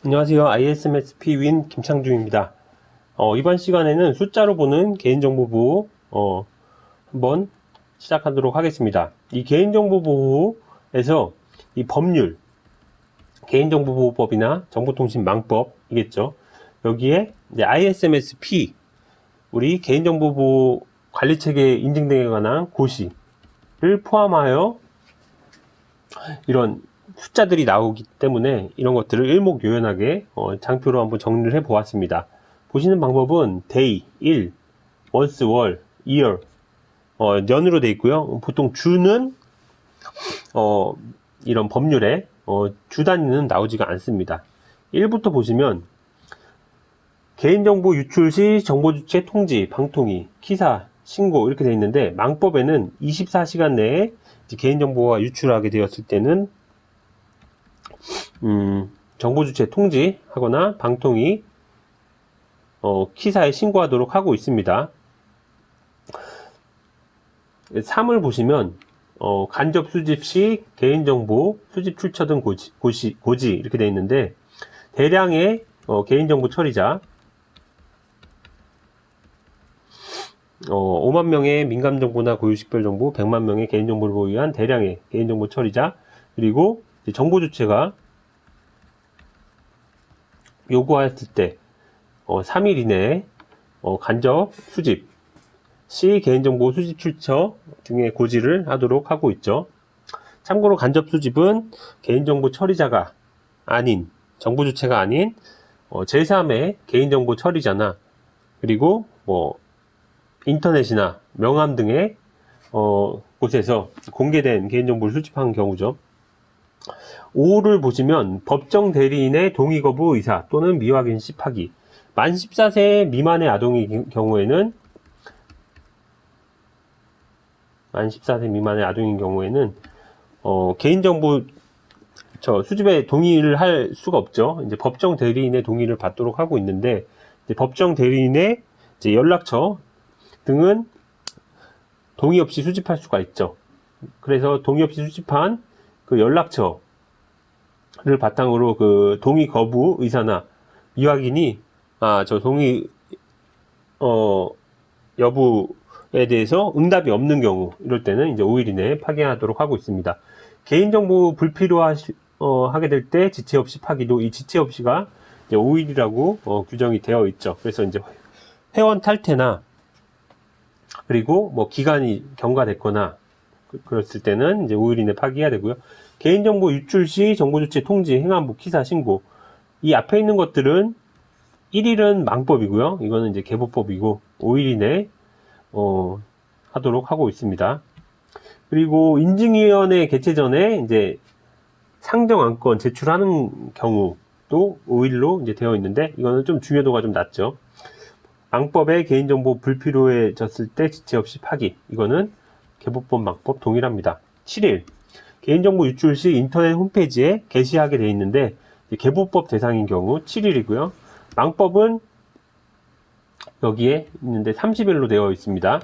안녕하세요. ISMSP 윈 김창중입니다. 이번 시간에는 숫자로 보는 개인정보 보호 한번 시작하도록 하겠습니다. 이 개인정보 보호에서 이 법률, 개인정보보호법이나 정보통신망법이겠죠. 여기에 이제 ISMSP, 우리 개인정보보호 관리체계 인증 등에 관한 고시를 포함하여 이런 숫자들이 나오기 때문에 이런 것들을 일목요연하게 장표로 한번 정리를 해 보았습니다. 보시는 방법은 day, 일, month, 월, year 년으로 되어 있고요. 보통 주는 이런 법률에 주 단위는 나오지가 않습니다. 1부터 보시면 개인정보 유출 시 정보주체 통지, 방통위, 키사, 신고 이렇게 되어 있는데, 망법에는 24시간 내에 개인정보가 유출하게 되었을 때는 정보주체 통지하거나 방통위, 키사에 신고하도록 하고 있습니다. 3을 보시면 간접 수집 시 개인정보 수집 출처 등 고지 이렇게 되어 있는데, 대량의 개인정보 처리자 5만 명의 민감정보나 고유식별정보, 100만 명의 개인정보를 보유한 대량의 개인정보 처리자, 그리고 정보주체가 요구하였을 때 3일 이내에 간접 수집 시 개인정보 수집 출처 등의 고지를 하도록 하고 있죠. 참고로 간접 수집은 개인정보 처리자가 아닌, 정보주체가 아닌 제3의 개인정보 처리자나, 그리고 인터넷이나 명함 등의 곳에서 공개된 개인정보를 수집한 경우죠. 5를 보시면 법정 대리인의 동의 거부 의사 또는 미확인 시 파기, 만 14세 미만의 아동의 경우에는 개인정보 수집에 동의를 할 수가 없죠. 이제 법정 대리인의 동의를 받도록 하고 있는데, 이제 법정 대리인의 이제 연락처 등은 동의 없이 수집할 수가 있죠. 그래서 동의 없이 수집한 그 연락처를 바탕으로 그 동의 거부 의사나 미확인이 저 동의 여부에 대해서 응답이 없는 경우, 이럴 때는 이제 5일 이내에 파기하도록 하고 있습니다. 개인정보 불필요하게 될 때 지체 없이 파기도, 이 지체 없이가 이제 5일이라고 규정이 되어 있죠. 그래서 이제 회원 탈퇴나, 그리고 기간이 경과됐거나 그랬을 때는 이제 5일 이내 파기해야 되고요. 개인정보 유출 시 정보주체 통지, 행안부, 키사, 신고, 이 앞에 있는 것들은 1일은 망법이고요. 이거는 이제 개보법이고 5일 이내 하도록 하고 있습니다. 그리고 인증위원회 개최 전에 이제 상정안건 제출하는 경우도 5일로 이제 되어 있는데, 이거는 좀 중요도가 좀 낮죠. 망법에 개인정보 불필요해졌을 때 지체 없이 파기, 이거는 개보법, 망법 동일합니다. 7일 개인정보 유출 시 인터넷 홈페이지에 게시하게 되어 있는데, 개보법 대상인 경우 7일이고요. 망법은 여기에 있는데 30일로 되어 있습니다.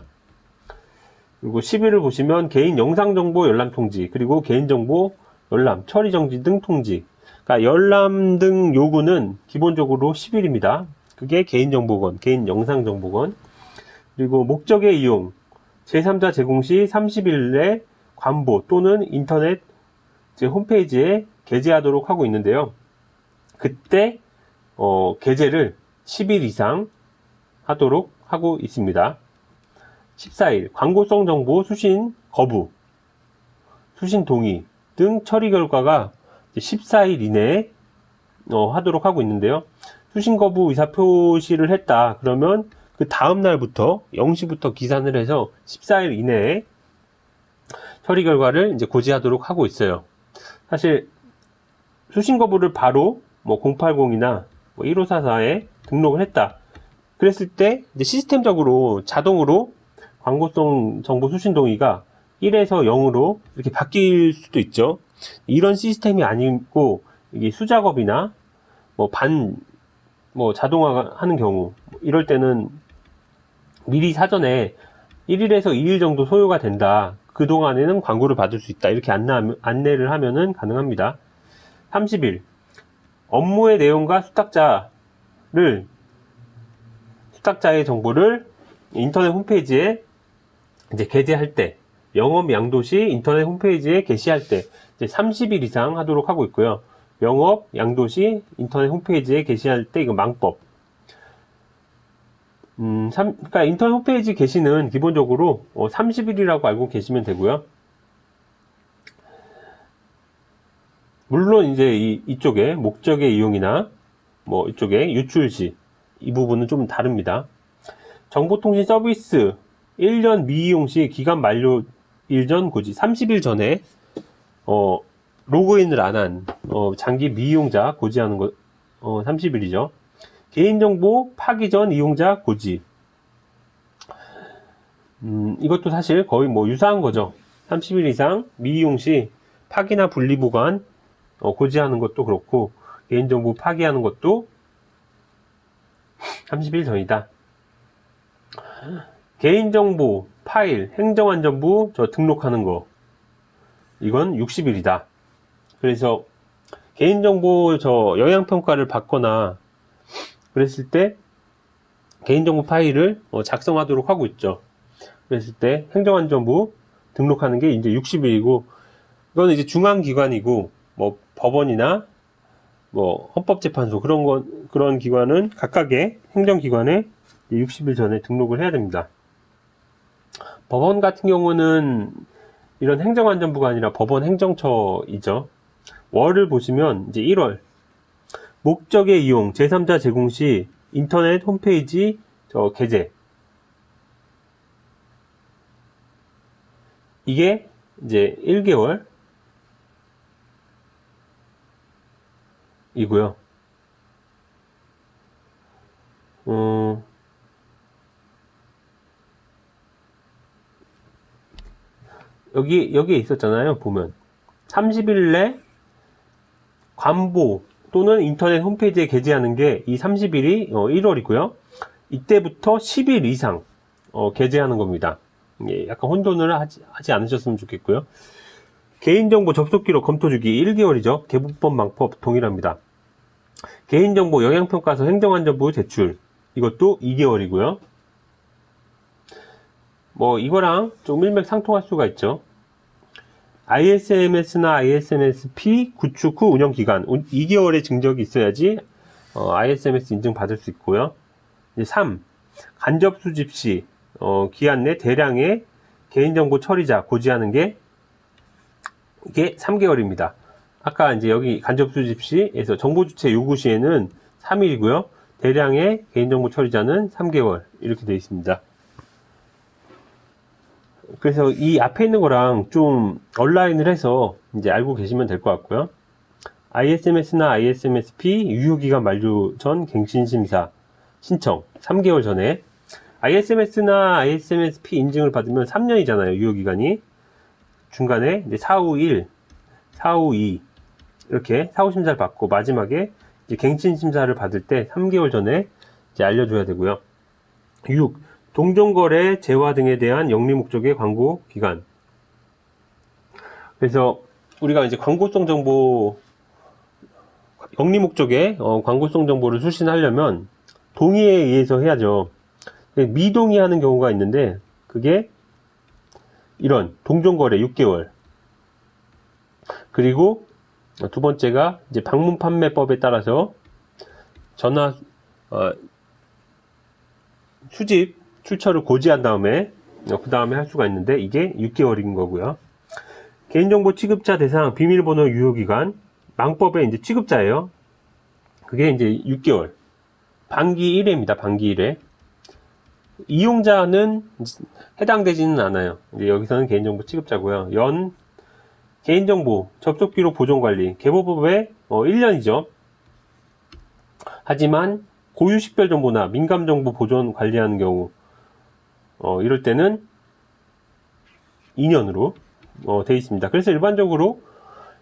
그리고 10일을 보시면 개인 영상정보 열람 통지, 그리고 개인정보 열람, 처리 정지 등 통지. 그러니까 열람 등 요구는 기본적으로 10일입니다. 그게 개인정보건, 개인영상정보건. 그리고 목적의 이용, 제3자 제공 시 30일 내 관보 또는 인터넷 홈페이지에 게재하도록 하고 있는데요. 그때 게재를 10일 이상 하도록 하고 있습니다. 14일 광고성 정보 수신 거부, 수신 동의 등 처리 결과가 14일 이내에 하도록 하고 있는데요. 수신 거부 의사 표시를 했다 그러면 그 다음 날부터 0시부터 기산을 해서 14일 이내에 처리 결과를 이제 고지하도록 하고 있어요. 사실 수신 거부를 바로 080이나 1544에 등록을 했다 그랬을 때 이제 시스템적으로 자동으로 광고성 정보 수신 동의가 1에서 0으로 이렇게 바뀔 수도 있죠. 이런 시스템이 아니고 이게 수작업이나 자동화 하는 경우, 이럴 때는 미리 사전에 1일에서 2일 정도 소요가 된다, 그동안에는 광고를 받을 수 있다, 이렇게 안내를 하면은 가능합니다. 30일 업무의 내용과 수탁자의 정보를 인터넷 홈페이지에 이제 게재할 때, 영업 양도시 인터넷 홈페이지에 게시할 때 이제 30일 이상 하도록 하고 있고요. 영업 양도시 인터넷 홈페이지에 게시할 때 이거 망법. 그러니까 인터넷 홈페이지 게시는 기본적으로 30일이라고 알고 계시면 되고요. 물론 이제 이쪽에 목적의 이용이나 뭐 이쪽에 유출시 이 부분은 좀 다릅니다. 정보통신 서비스 1년 미이용 시 기간 만료일 전 고지 30일 전에 로그인을 안 한 장기 미이용자 고지하는 거 30일이죠. 개인정보 파기 전 이용자 고지. 이것도 사실 거의 뭐 유사한 거죠. 30일 이상 미이용 시 파기나 분리 보관 고지하는 것도 그렇고, 개인정보 파기하는 것도 30일 전이다. 개인정보 파일 행정안전부 등록하는 거, 이건 60일이다. 그래서 개인정보 영향평가를 받거나 그랬을 때 개인정보 파일을 작성하도록 하고 있죠. 그랬을 때 행정안전부 등록하는 게 이제 60일이고, 이거는 이제 중앙기관이고, 뭐 법원이나 뭐 헌법재판소 그런 기관은 각각의 행정기관에 60일 전에 등록을 해야 됩니다. 법원 같은 경우는 이런 행정안전부가 아니라 법원 행정처이죠. 월을 보시면 이제 1월 목적의 이용 제3자 제공 시 인터넷 홈페이지 게재, 이게 이제 1개월 이고요. 여기에 있었잖아요. 보면 30일 내 관보 또는 인터넷 홈페이지에 게재하는 게 이 30일이 1월이고요. 이때부터 10일 이상 게재하는 겁니다. 예, 약간 혼돈을 하지 않으셨으면 좋겠고요. 개인정보 접속기록 검토주기 1개월이죠. 개부법 망법 동일합니다. 개인정보 영향평가서 행정안전부 제출, 이것도 2개월이고요. 뭐 이거랑 좀 일맥상통할 수가 있죠. ISMS나 ISMS-P 구축 후 운영기간 2개월의 증적이 있어야지 ISMS 인증 받을 수 있고요. 이제 3. 간접 수집 시 기한 내 대량의 개인정보 처리자 고지하는 게 이게 3개월입니다. 아까 이제 여기 간접 수집 시에서 정보 주체 요구 시에는 3일이고요. 대량의 개인정보 처리자는 3개월 이렇게 되어 있습니다. 그래서 이 앞에 있는 거랑 좀 온라인을 해서 이제 알고 계시면 될 것 같고요. ISMS나 ISMS-P 유효기간 만료 전 갱신심사 신청 3개월 전에, ISMS나 ISMS-P 인증을 받으면 3년이잖아요. 유효기간이. 중간에 이제 451, 452 이렇게 사후심사를 받고 마지막에 이제 갱신심사를 받을 때 3개월 전에 이제 알려줘야 되고요. 6. 동종거래, 재화 등에 대한 영리목적의 광고 기간. 그래서 우리가 이제 광고성 정보, 영리목적의 광고성 정보를 수신하려면 동의에 의해서 해야죠. 미동의하는 경우가 있는데 그게 이런 동종거래 6개월. 그리고 두 번째가 이제 방문판매법에 따라서 전화 수집 출처를 고지한 다음에 그 다음에 할 수가 있는데 이게 6개월인 거고요. 개인정보 취급자 대상 비밀번호 유효기간 망법의 이제 취급자예요. 그게 이제 6개월. 반기 1회입니다. 반기 1회. 이용자는 해당되지는 않아요. 이제 여기서는 개인정보 취급자고요. 개인정보 접속기록 보존관리 개보법에 1년이죠. 하지만 고유식별 정보나 민감정보 보존 관리하는 경우 이럴 때는 2년으로 되어 있습니다. 그래서 일반적으로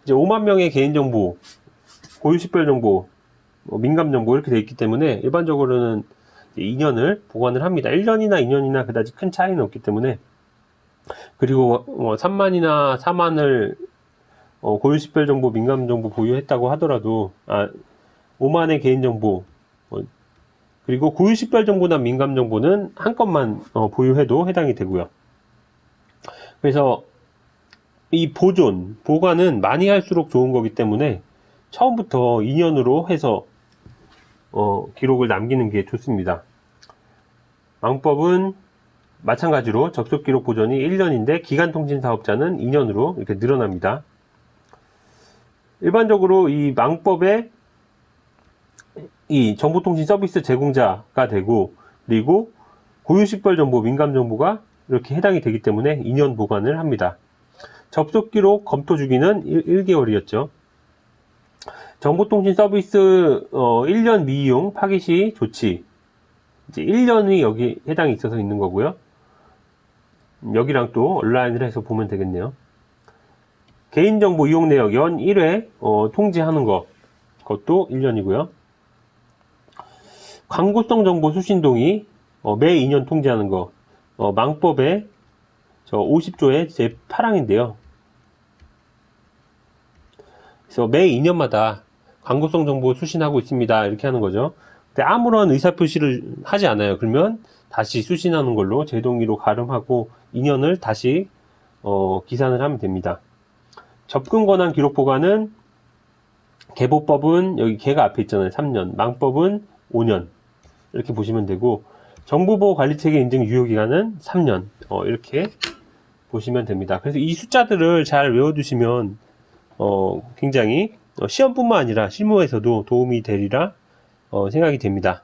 이제 5만 명의 개인정보, 고유식별 정보, 민감정보 이렇게 되어 있기 때문에 일반적으로는 2년을 보관을 합니다. 1년이나 2년이나 그다지 큰 차이는 없기 때문에. 그리고 3만이나 4만을 고유식별 정보, 민감정보 보유했다고 하더라도 5만의 개인정보, 그리고 고유 식별정보나 민감정보는 한 건만 보유해도 해당이 되고요. 그래서 이 보관은 많이 할수록 좋은 거기 때문에 처음부터 2년으로 해서 기록을 남기는 게 좋습니다. 망법은 마찬가지로 접속기록 보존이 1년인데 기간통신 사업자는 2년으로 이렇게 늘어납니다. 일반적으로 이 망법에 이 정보통신 서비스 제공자가 되고, 그리고 고유식별정보, 민감정보가 이렇게 해당이 되기 때문에 2년 보관을 합니다. 접속기록 검토 주기는 1개월이었죠. 정보통신 서비스 1년 미이용 파기 시 조치, 이제 1년이 여기 해당이 있어서 있는 거고요. 여기랑 또 온라인을 해서 보면 되겠네요. 개인정보 이용 내역 연 1회 통지하는 거, 그것도 1년이고요. 광고성 정보 수신 동의 매 2년 통지하는 거, 망법의 50조의 제8항인데요. 그래서 매 2년마다 광고성 정보 수신하고 있습니다, 이렇게 하는 거죠. 근데 아무런 의사표시를 하지 않아요. 그러면 다시 수신하는 걸로 제동의로 가름하고 2년을 다시 기산을 하면 됩니다. 접근 권한 기록 보관은 개보법은 여기 개가 앞에 있잖아요. 3년, 망법은 5년 이렇게 보시면 되고, 정보보호관리체계 인증 유효기간은 3년 이렇게 보시면 됩니다. 그래서 이 숫자들을 잘 외워두시면 굉장히 시험뿐만 아니라 실무에서도 도움이 되리라 생각이 됩니다.